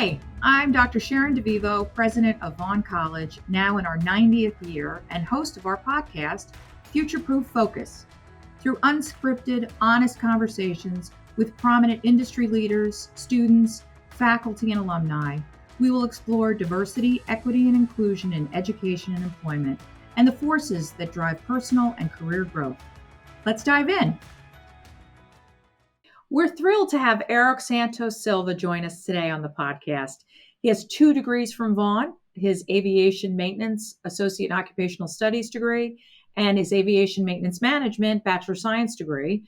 Hi, I'm Dr. Sharon DeVivo, president of Vaughn College, now in our 90th year, and host of our podcast, Future Proof Focus. Through unscripted, honest conversations with prominent industry leaders, students, faculty, and alumni, we will explore diversity, equity, and inclusion in education and employment, and the forces that drive personal and career growth. Let's dive in. We're thrilled to have Eric Santos-Silva join us today on the podcast. He has 2 degrees from Vaughn, his Aviation Maintenance Associate in Occupational Studies degree, and his Aviation Maintenance Management Bachelor of Science degree,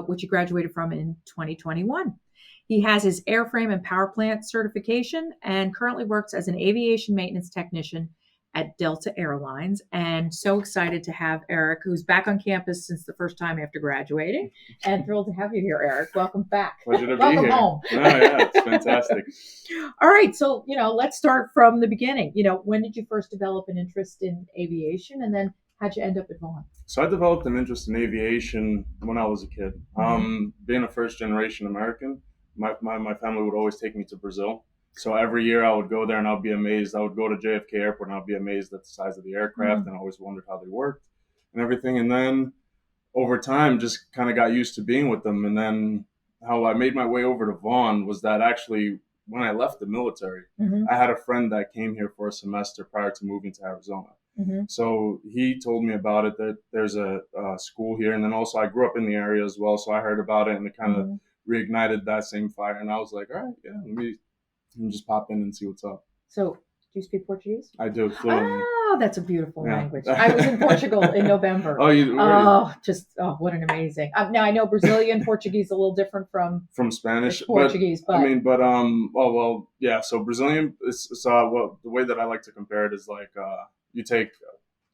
which he graduated from in 2021. He has his airframe and power plant certification and currently works as an aviation maintenance technician at Delta Airlines, and so excited to have Eric, who's back on campus since the first time after graduating, and thrilled to have you here, Eric. Welcome back. Pleasure to Welcome be here. home. Oh, yeah, it's fantastic. All right, so, let's start from the beginning. When did you first develop an interest in aviation, and then how'd you end up at Vaughn? So I developed an interest in aviation when I was a kid. Being a first-generation American, my family would always take me to Brazil. So every year I would go there and I'd be amazed. I would go to JFK Airport and I'd be amazed at the size of the aircraft and I always wondered how they worked and everything. And then over time, just kind of got used to being with them. And then how I made my way over to Vaughn was that actually when I left the military, I had a friend that came here for a semester prior to moving to Arizona. So he told me about it, that there's a school here. And then also I grew up in the area as well. So I heard about it and it kind of reignited that same fire. And I was like, all right, yeah, let me just pop in and see what's up. So, do you speak Portuguese? I do. Oh, that's a beautiful language. I was in Portugal in November. Oh, you were? What an amazing. Now I know Brazilian Portuguese is a little different from Spanish Portuguese, but yeah. So Brazilian is the way that I like to compare it is like you take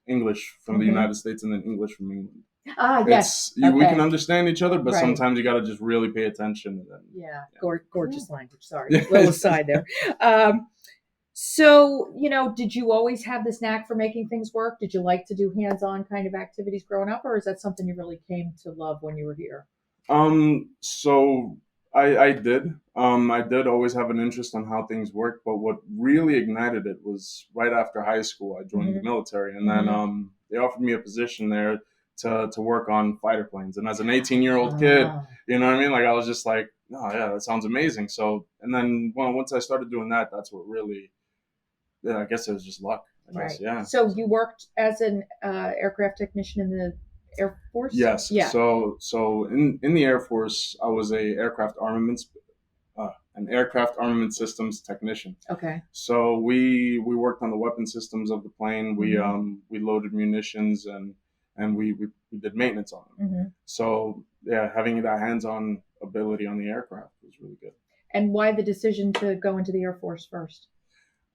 English from the United States and then English from England. Yes. We can understand each other, but sometimes you got to just really pay attention. And then, Gorgeous language. Sorry, little aside there. So, did you always have this knack for making things work? Did you like to do hands-on kind of activities growing up, or is that something you really came to love when you were here? So I did. I did always have an interest on how things work, but what really ignited it was right after high school. I joined the military, and then they offered me a position there to work on fighter planes. And as an 18-year-old kid, you know what I mean? Like I was just like, oh yeah, that sounds amazing. So, and then once I started doing that, that's what really, I guess it was just luck. I guess, yeah. So you worked as an aircraft technician in the Air Force? Yes. Yeah. So in the Air Force, I was an aircraft armament systems technician. Okay. So we worked on the weapon systems of the plane. We loaded munitions and we did maintenance on them. So yeah, having that hands-on ability on the aircraft was really good. And why the decision to go into the Air Force first?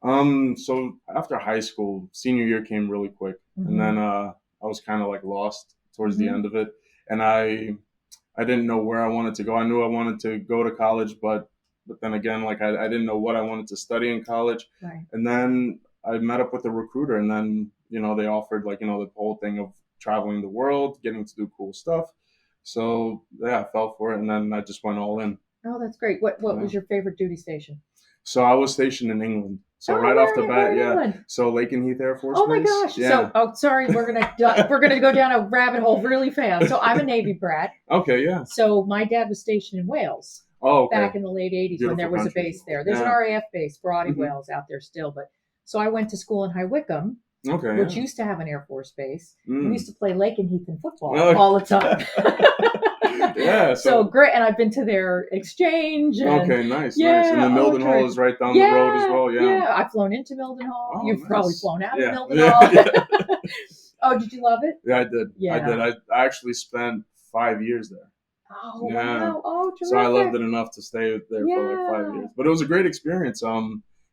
So after high school, senior year came really quick, and then I was kind of like lost towards the end of it, and I didn't know where I wanted to go. I knew I wanted to go to college, but then again, like I didn't know what I wanted to study in college. Right. And then I met up with a recruiter, and then they offered the whole thing of traveling the world, getting to do cool stuff. So yeah, I fell for it, and then I just went all in. Oh, that's great. What was your favorite duty station? So I was stationed in England. So right off the bat, England? So Lakenheath Air Force Base. Oh my gosh! Yeah. So, sorry, we're gonna go down a rabbit hole really fast. So I'm a Navy brat. Okay, yeah. So my dad was stationed in Wales. Oh, okay. Back in the late '80s when there was a base there. There's an RAF base, Brodie Wales, out there still. But so I went to school in High Wycombe, which used to have an Air Force base. We used to play Lakenheath in football all the time. Yeah. So great, and I've been to their exchange. And, okay, nice. And the Mildenhall is right down the road as well. Yeah. I've flown into Mildenhall. Oh, You've probably flown out of Mildenhall. Yeah. Oh, did you love it? Yeah, I did. Yeah. I did. I actually spent 5 years there. Oh, wow. Oh, terrific. So I loved it enough to stay there for like 5 years. But it was a great experience.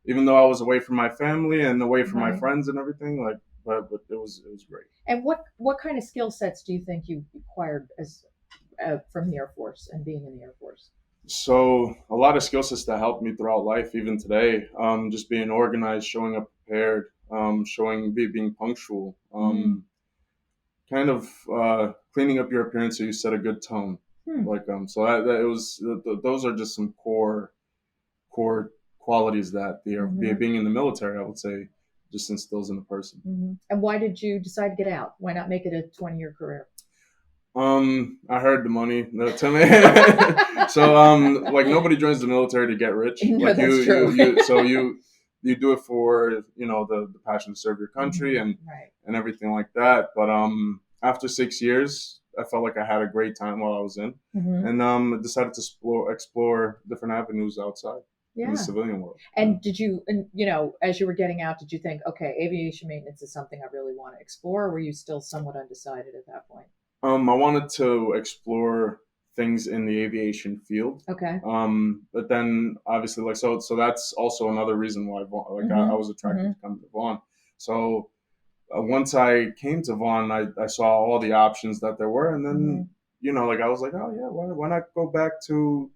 Even though I was away from my family and away from my friends and everything, but it was great. And what kind of skill sets do you think you acquired as from the Air Force and being in the Air Force? So a lot of skill sets that helped me throughout life, even today. Just being organized, showing up prepared, being punctual, kind of cleaning up your appearance so you set a good tone. So that it was those are just some core qualities that being in the military, I would say, just instills in a person. And why did you decide to get out? Why not make it a 20-year career? I heard the money to me. So like nobody joins the military to get rich. No, Like that's true. so you do it for the passion to serve your country and Right. and everything like that. But after 6 years, I felt like I had a great time while I was in, and I decided to explore different avenues outside in the civilian world. And did you, as you were getting out, did you think, okay, aviation maintenance is something I really want to explore, or were you still somewhat undecided at that point? I wanted to explore things in the aviation field. Okay. But then obviously so that's also another reason why Vaughn, I was attracted to come to Vaughn. So once I came to Vaughn, I saw all the options that there were, and then I was like, oh yeah, why not go back to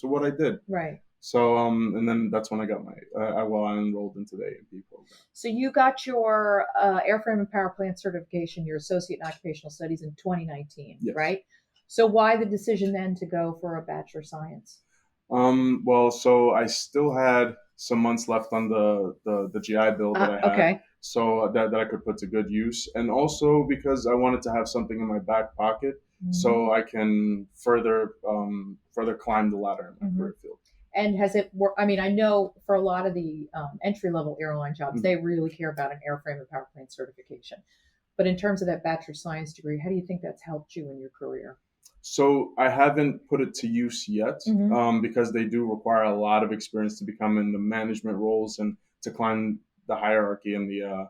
what I did? Right. So and then that's when I got I enrolled into the A&P program. So you got your airframe and power plant certification, your associate in occupational studies in 2019, yes. Right? So why the decision then to go for a Bachelor of Science? Well, so I still had some months left on the GI Bill that I had. Okay. So that I could put to good use, and also because I wanted to have something in my back pocket so I can further climb the ladder in my career field. And has it worked? I mean, I know for a lot of the entry-level airline jobs, they really care about an airframe and power plant certification. But in terms of that Bachelor of Science degree, how do you think that's helped you in your career? So I haven't put it to use yet because they do require a lot of experience to become in the management roles and to climb the hierarchy in the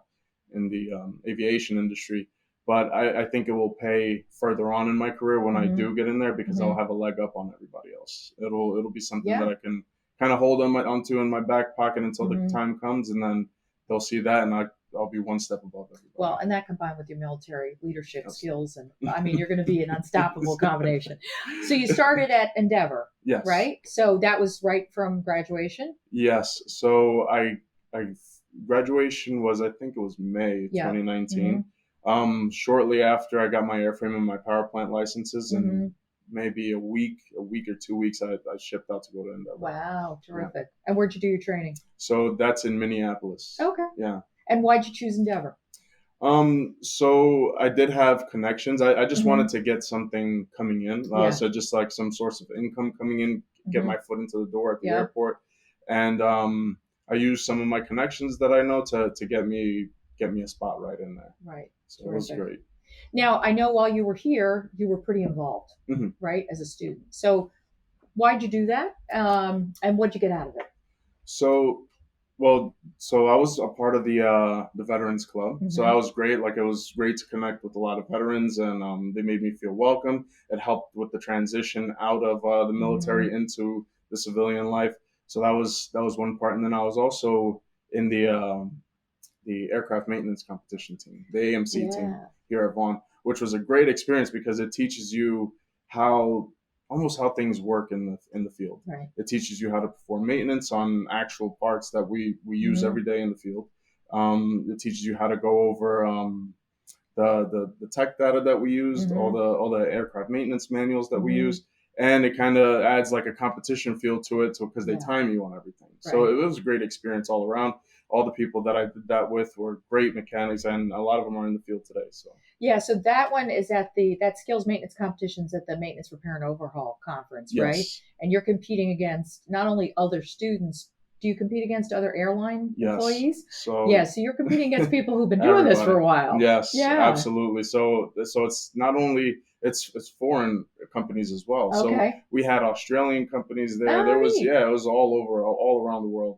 aviation industry. But I think it will pay further on in my career when I do get in there because I'll have a leg up on everybody else. It'll be something that I can kind of hold onto in my back pocket until the time comes, and then they'll see that, and I'll be one step above everybody. Well, and that combined with your military leadership skills, and I mean, you're going to be an unstoppable combination. So you started at Endeavor, yes, right? So that was right from graduation. Yes. So I graduation was, I think it was May 2019. Shortly after I got my airframe and my power plant licenses, and maybe a week or 2 weeks, I shipped out to go to Endeavor. Wow, terrific! Yeah. And where'd you do your training? So that's in Minneapolis. Okay. Yeah. And why'd you choose Endeavor? So I did have connections. I just wanted to get something coming in. So just like some source of income coming in, get my foot into the door at the airport, and I used some of my connections that I know to get me a spot right in there. Right. So it was great. Now, I know while you were here, you were pretty involved, right, as a student. So why'd you do that? And what'd you get out of it? So I was a part of the Veterans Club. So that was great. Like, it was great to connect with a lot of veterans, and they made me feel welcome. It helped with the transition out of the military into the civilian life. So that was one part. And then I was also in the aircraft maintenance competition team, the AMC team here at Vaughn, which was a great experience because it teaches you almost how things work in the field. Right. It teaches you how to perform maintenance on actual parts that we use every day in the field. It teaches you how to go over the tech data that we used, all the aircraft maintenance manuals that we use. And it kind of adds like a competition feel to it, because they time you on everything. Right. So it was a great experience all around. All the people that I did that with were great mechanics, and a lot of them are in the field today. So so that one is at that skills maintenance competitions at the Maintenance Repair and Overhaul Conference, right? And you're competing against not only other students. Do you compete against other airline employees? So you're competing against people who've been doing this for a while. Yes, absolutely. So it's not only it's foreign companies as well. Okay. So we had Australian companies there. There was it was all around the world.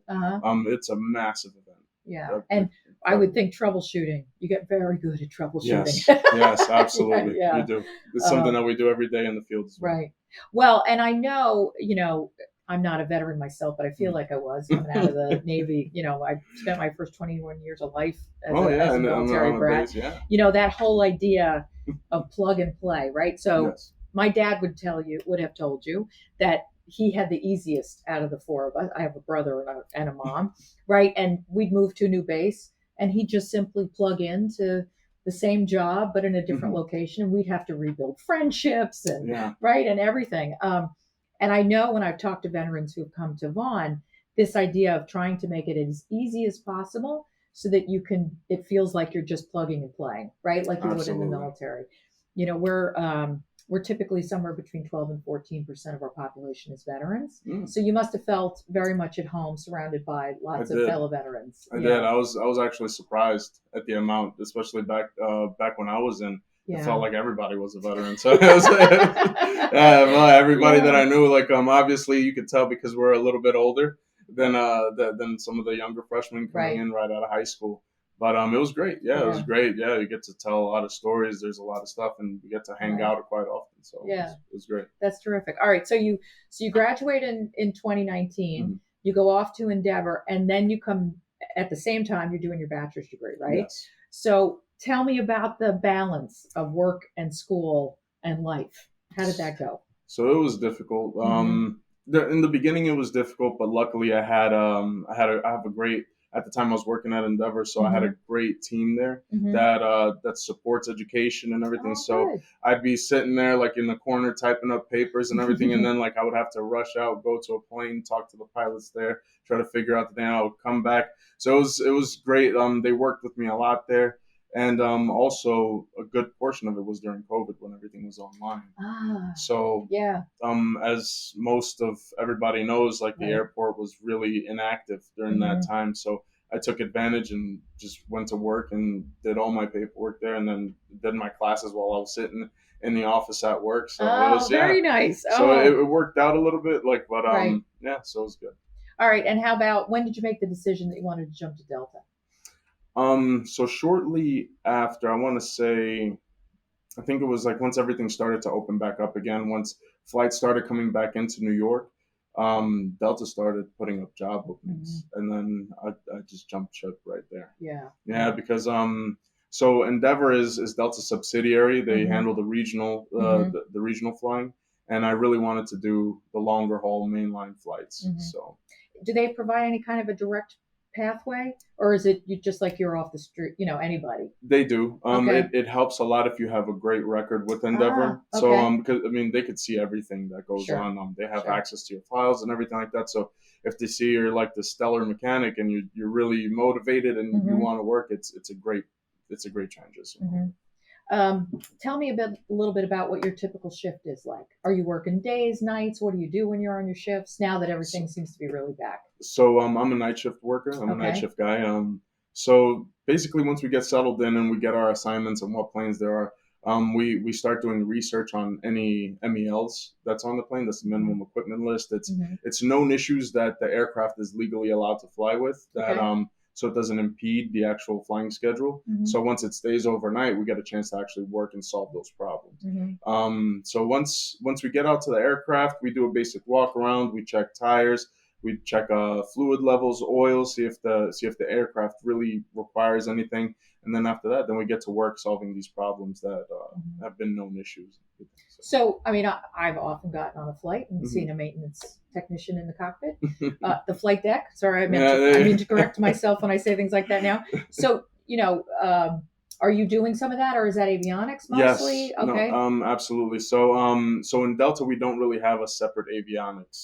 It's a massive event. Yeah, and I would think troubleshooting. You get very good at troubleshooting. Yes, absolutely. You do. It's something that we do every day in the field as well. Right. Well, and I know, I'm not a veteran myself, but I feel like I was coming out of the Navy. I spent my first 21 years of life as a military brat. That whole idea of plug and play, right? So my dad would have told you that he had the easiest out of the four of us. I have a brother and a mom, right? And we'd move to a new base, and he'd just simply plug into the same job, but in a different location, and we'd have to rebuild friendships and right and everything. And I know when I've talked to veterans who have come to Vaughn, this idea of trying to make it as easy as possible so that it feels like you're just plugging and playing, right? Like you would in the Absolutely. military. We're typically somewhere between 12 and 14% of our population is veterans. So you must have felt very much at home, surrounded by lots of fellow veterans. I did. I was actually surprised at the amount, especially back when I was in. It felt like everybody was a veteran. So it was, well, everybody that I knew, like obviously you could tell because we're a little bit older than some of the younger freshmen coming in right out of high school. But it was great. Yeah, it was great. Yeah, you get to tell a lot of stories. There's a lot of stuff, and you get to hang out quite often. So it was great. That's terrific. All right, so you graduate in 2019. Mm-hmm. You go off to Endeavor, and then you come at the same time. You're doing your bachelor's degree, right? Yes. So tell me about the balance of work and school and life. How did that go? So it was difficult. Mm-hmm. In the beginning, it was difficult, but luckily I have a great. At the time I was working at Endeavor, so I had a great team there that supports education and everything. Good. I'd be sitting there like in the corner typing up papers and everything, and then like I would have to rush out, go to a plane, talk to the pilots there, try to figure out the thing. I would come back. So it was great. They worked with me a lot there. And also a good portion of it was during COVID when everything was online. So as most of everybody knows, like the airport was really inactive during that time. So I took advantage and just went to work and did all my paperwork there, and then did my classes while I was sitting in the office at work. So it was very nice. So it worked out a little bit, so it was good. All right, and how about when did you make the decision that you wanted to jump to Delta? So shortly after, I want to say, I think it was like once everything started to open back up again, once flights started coming back into New York, Delta started putting up job openings, and then I just jumped ship right there. Yeah, because so Endeavor is Delta's subsidiary. They handle the regional the regional flying, and I really wanted to do the longer haul mainline flights. So, do they provide any kind of a direct pathway, or is it just like you're off the street, anybody? They do. It helps a lot if you have a great record with Endeavor. So because they could see everything that goes on. They have access to your files and everything like that. So if they see you're like the stellar mechanic and you're really motivated and you want to work, it's a great transition. Tell me a little bit about what your typical shift is like. Are you working days, nights? What do you do when you're on your shifts now that everything seems to be really back? So I'm a night shift worker. I'm a night shift guy. So basically once we get settled in and we get our assignments and what planes there are, we start doing research on any MELs that's on the plane. That's the minimum equipment list. It's known issues that the aircraft is legally allowed to fly with that so it doesn't impede the actual flying schedule. So once it stays overnight, we get a chance to actually work and solve those problems. So once we get out to the aircraft, we do a basic walk around. We check tires. We check fluid levels, oil, see if the aircraft really requires anything, and then after that, then we get to work solving these problems that have been known issues. So, I've often gotten on a flight and seen a maintenance technician in the cockpit, the flight deck. Sorry, I mean to correct myself when I say things like that now. So, are you doing some of that, or is that avionics mostly? Yes. Okay. No, absolutely. So in Delta, we don't really have a separate avionics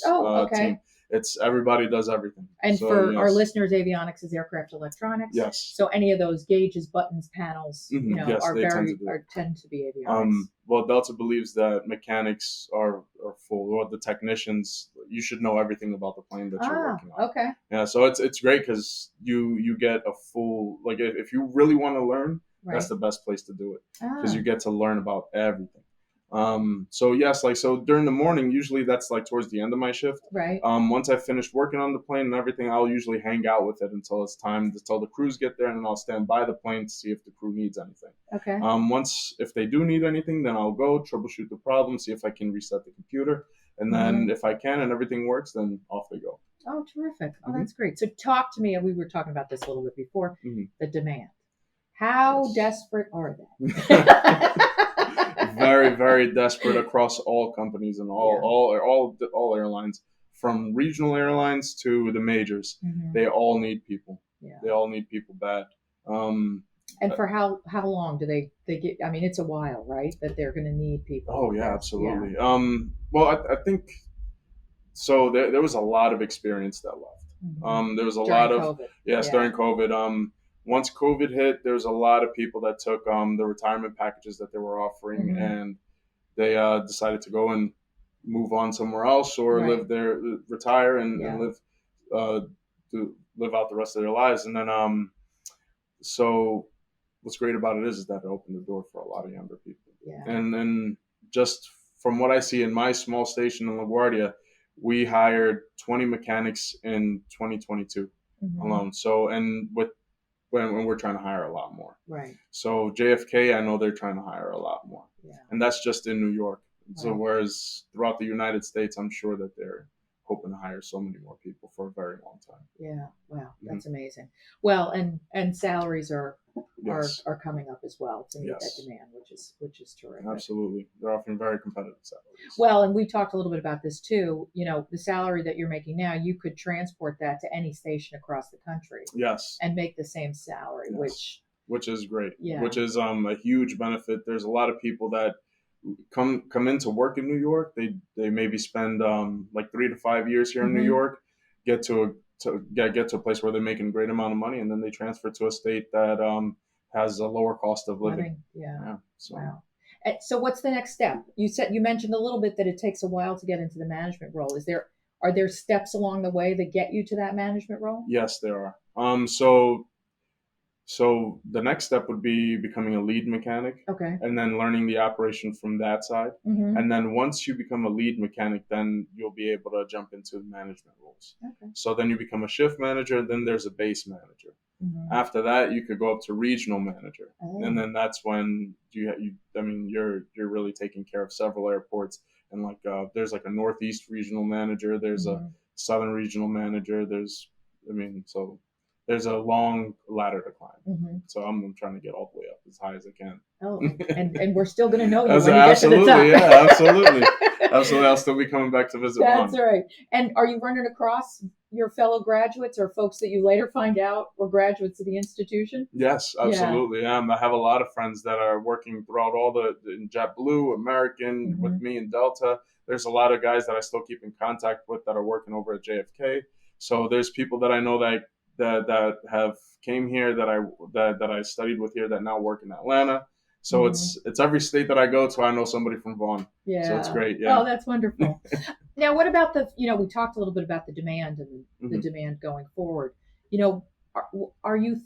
team. It's everybody does everything. And for our listeners, avionics is aircraft electronics. Yes. So any of those gauges, buttons, panels, tend to be avionics. Well, Delta believes that mechanics are full, or the technicians. You should know everything about the plane that you're working on. Okay. Yeah. So it's great because you get a full, like, if you really want to learn, that's the best place to do it because you get to learn about everything. So during the morning, usually that's like towards the end of my shift. Right. Once I finish working on the plane and everything, I'll usually hang out with it until it's time, until the crews get there, and then I'll stand by the plane to see if the crew needs anything. Okay. If they do need anything, then I'll go troubleshoot the problem, see if I can reset the computer, and then if I can and everything works, then off they go. Oh, terrific. Oh, that's great. So talk to me, and we were talking about this a little bit before, the demand. How desperate are they? Very, very desperate across all companies and all airlines, from regional airlines to the majors. They all need people. Yeah. They all need people bad. And for how long do they get? I mean, it's a while, right? That they're going to need people. Oh yeah, absolutely. Yeah. Well, I think so. There was a lot of experience that left. There was a During lot of COVID. yes Yeah. during COVID. Once COVID hit, there was a lot of people that took the retirement packages that they were offering, and they decided to go and move on somewhere else or Right. live there, retire Yeah. and live to live out the rest of their lives. And then so what's great about it is that it opened the door for a lot of younger people. Yeah. And just from what I see in my small station in LaGuardia, we hired 20 mechanics in 2022 alone. So, and with when we're trying to hire a lot more. Right. So JFK, I know they're trying to hire a lot more. Yeah. And that's just in New York. So Right. whereas throughout the United States, I'm sure that they're hoping to hire so many more people for a very long time. Yeah. Wow. That's amazing. Well, and salaries are Yes. are coming up as well to meet Yes. that demand, which is terrific. Absolutely. They're offering very competitive salaries. Well, and we talked a little bit about this too. You know, the salary that you're making now, you could transport that to any station across the country Yes. and make the same salary, Yes. which is great. Yeah. Which is a huge benefit. There's a lot of people that come into work in New York. They maybe spend like 3 to 5 years here in New York, get to a place where they're making a great amount of money, and then they transfer to a state that has a lower cost of living. Yeah. So. Wow. So what's the next step? You mentioned a little bit that it takes a while to get into the management role. Are there steps along the way that get you to that management role? Yes, there are. So the next step would be becoming a lead mechanic. Okay. And then learning the operation from that side. And then once you become a lead mechanic, then you'll be able to jump into management roles. Okay. So then you become a shift manager, then there's a base manager. After that, you could go up to regional manager. And then that's when you're really taking care of several airports. And like there's like a Northeast regional manager, there's a Southern regional manager, so there's a long ladder to climb. So I'm trying to get all the way up as high as I can. Oh, and we're still going to know you when you get to the top. Absolutely, yeah, absolutely. Absolutely, I'll still be coming back to visit Vaughn. That's right. And are you running across your fellow graduates or folks that you later find out were graduates of the institution? Yes, absolutely. Yeah. I have a lot of friends that are working throughout all in JetBlue, American, with me in Delta. There's a lot of guys that I still keep in contact with that are working over at JFK. So there's people that I know that have came here that I studied with here that now work in Atlanta. So it's every state that I go to, I know somebody from Vaughn. Yeah. So it's great. Yeah. Oh, that's wonderful. Now, what about we talked a little bit about the demand and the demand going forward. Are you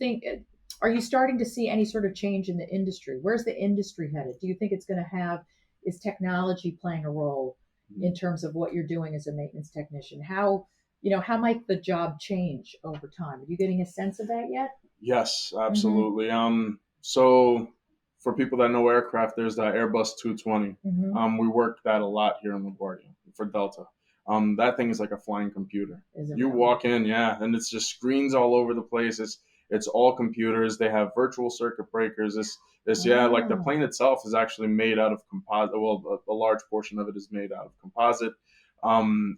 starting to see any sort of change in the industry? Where's the industry headed? Do you think it's going to is technology playing a role in terms of what you're doing as a maintenance technician? How might the job change over time? Are you getting a sense of that yet? Yes, absolutely. So for people that know aircraft, there's the Airbus 220. We work that a lot here in LaGuardia for Delta. That thing is like a flying computer. You walk in, and it's just screens all over the place. It's all computers. They have virtual circuit breakers. Like the plane itself is actually made out of composite. Well, a large portion of it is made out of composite.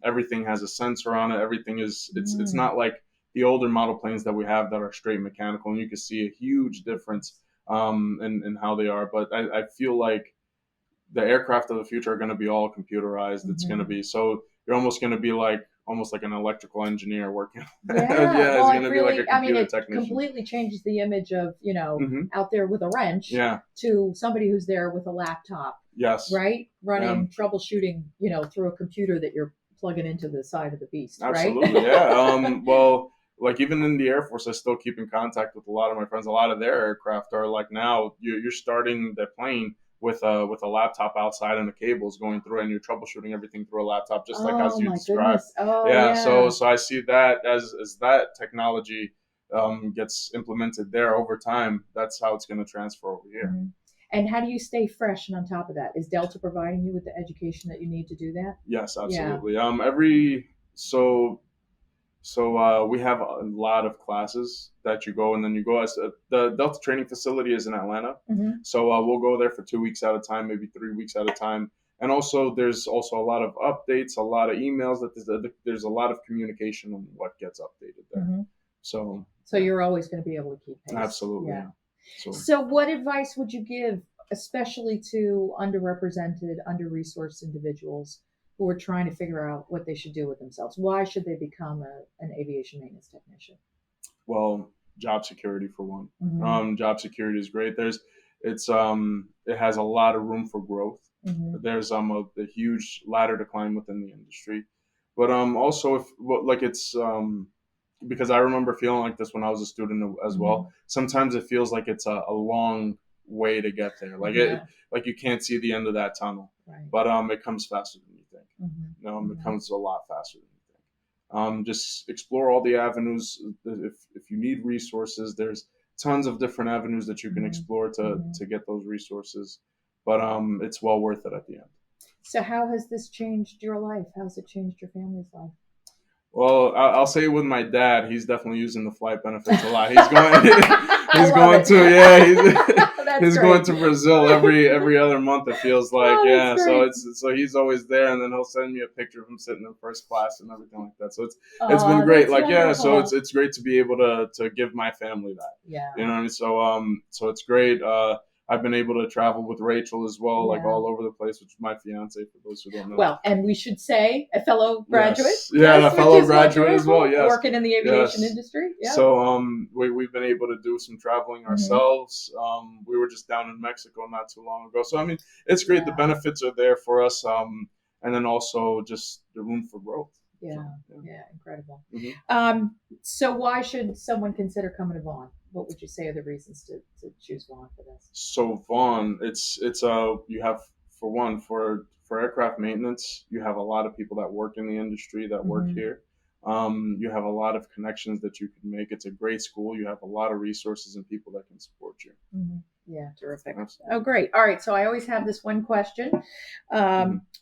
Everything has a sensor on it. Everything it's not like the older model planes that we have that are straight mechanical, and you can see a huge difference in how they are. But I feel like the aircraft of the future are going to be all computerized. It's going to be so you're almost going to be almost like an electrical engineer working. Yeah, it's going to be like a computer technician. It completely changes the image of out there with a wrench to somebody who's there with a laptop. Yes. Right? Running troubleshooting, through a computer that you're plugging into the side of the beast. Absolutely, right? Yeah. Well, like even in the Air Force, I still keep in contact with a lot of my friends. A lot of their aircraft are like now you're starting the plane with a laptop outside and the cables going through, and you're troubleshooting everything through a laptop, just like as you described. So I see that as that technology gets implemented there over time, that's how it's going to transfer over here. And how do you stay fresh and on top of that? Is Delta providing you with the education that you need to do that? Yes, absolutely. We have a lot of classes that you go, and then you go as the Delta training facility is in Atlanta. So we'll go there for 2 weeks at a time, maybe 3 weeks at a time. And also there's also a lot of updates, a lot of emails there's a lot of communication on what gets updated there. So you're always going to be able to keep pace. Absolutely. Yeah. So what advice would you give, especially to underrepresented, under-resourced individuals who are trying to figure out what they should do with themselves? Why should they become an aviation maintenance technician? Well, job security for one. Mm-hmm. Job security is great. It has a lot of room for growth. Mm-hmm. There's a huge ladder to climb within the industry, but also if well, like it's because I remember feeling like this when I was a student as Mm-hmm. well. Sometimes it feels like it's a long way to get there. Like you can't see the end of that tunnel, Right. but it comes faster than you think. Mm-hmm. It comes a lot faster than you think. Just explore all the avenues. If you need resources, there's tons of different avenues that you can explore to get those resources. But it's well worth it at the end. So how has this changed your life? How's it changed your family's life? Well, I'll say with my dad, he's definitely using the flight benefits a lot. He's going he's going to Brazil every other month. It feels like, yeah. So he's always there, and then he'll send me a picture of him sitting in first class and everything like that. So it's been great. Like, yeah. So it's great to be able to give my family that. Yeah. You know what I mean? So it's great. I've been able to travel with Rachel as well, like all over the place, which is my fiance, for those who don't know. Well, and we should say a fellow graduate. Yes. Yeah, a fellow graduate as well, yes. Working in the aviation industry. Yeah. So we've been able to do some traveling ourselves. We were just down in Mexico not too long ago. So, I mean, it's great. The benefits are there for us. And then also just the room for growth. Yeah, incredible. Mm-hmm. So why should someone consider coming to Vaughn? What would you say are the reasons to choose Vaughn for this? So Vaughn, you have, for one, for aircraft maintenance, you have a lot of people that work in the industry that work here. You have a lot of connections that you can make. It's a great school. You have a lot of resources and people that can support you. Mm-hmm. Yeah, terrific. Absolutely. Oh, great. All right. So I always have this one question.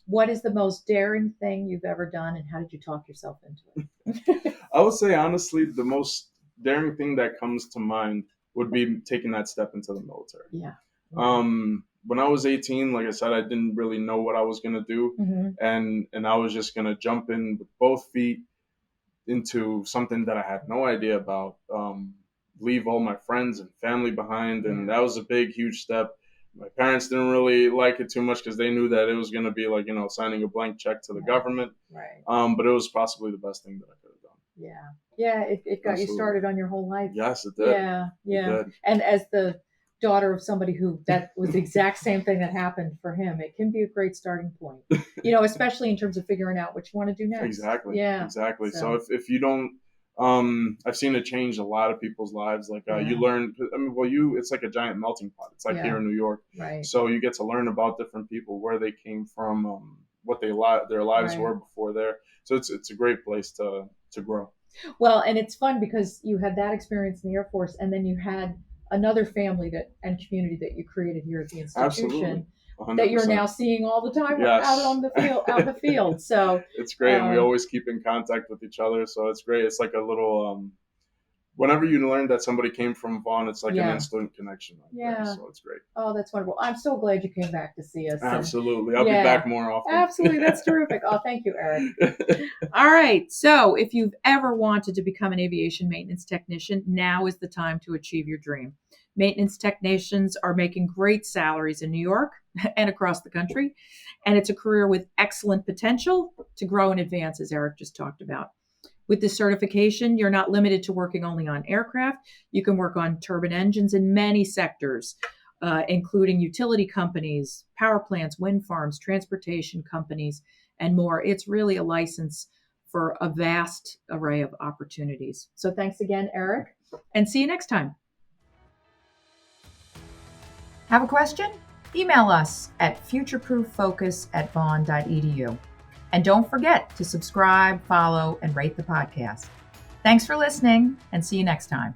What is the most daring thing you've ever done, and how did you talk yourself into it? I would say, honestly, the most daring thing that comes to mind would be taking that step into the military. Yeah. When I was 18, like I said, I didn't really know what I was going to do. And I was just going to jump in with both feet into something that I had no idea about, leave all my friends and family behind. And that was a big, huge step. My parents didn't really like it too much because they knew that it was going to be like, signing a blank check to the government. Right. But it was possibly the best thing that I could have done. Yeah. Yeah. It got you started on your whole life. Yes, it did. Yeah. Yeah. It did. And as the daughter of somebody who that was the exact same thing that happened for him, it can be a great starting point, especially in terms of figuring out what you want to do next. Exactly. Yeah. Exactly. So if you don't, I've seen it change a lot of people's lives. Like you learn, it's like a giant melting pot. It's like here in New York. Right. So you get to learn about different people, where they came from, what their lives were before there. So it's a great place to grow. Well, and it's fun because you had that experience in the Air Force, and then you had another family and community that you created here at the institution. Absolutely. 100%. That you're now seeing all the time out in the field. So it's great, and we always keep in contact with each other. So it's great. It's like a little. Whenever you learn that somebody came from Vaughn, it's like an instant connection. There. So it's great. Oh, that's wonderful. I'm so glad you came back to see us. Absolutely. I'll be back more often. Absolutely. That's terrific. Oh, thank you, Eric. All right. So if you've ever wanted to become an aviation maintenance technician, now is the time to achieve your dream. Maintenance technicians are making great salaries in New York and across the country. And it's a career with excellent potential to grow and advance, as Eric just talked about. With this certification, you're not limited to working only on aircraft. You can work on turbine engines in many sectors, including utility companies, power plants, wind farms, transportation companies, and more. It's really a license for a vast array of opportunities. So thanks again, Eric, and see you next time. Have a question? Email us at futureprooffocus@vaughn.edu. And don't forget to subscribe, follow, and rate the podcast. Thanks for listening, and see you next time.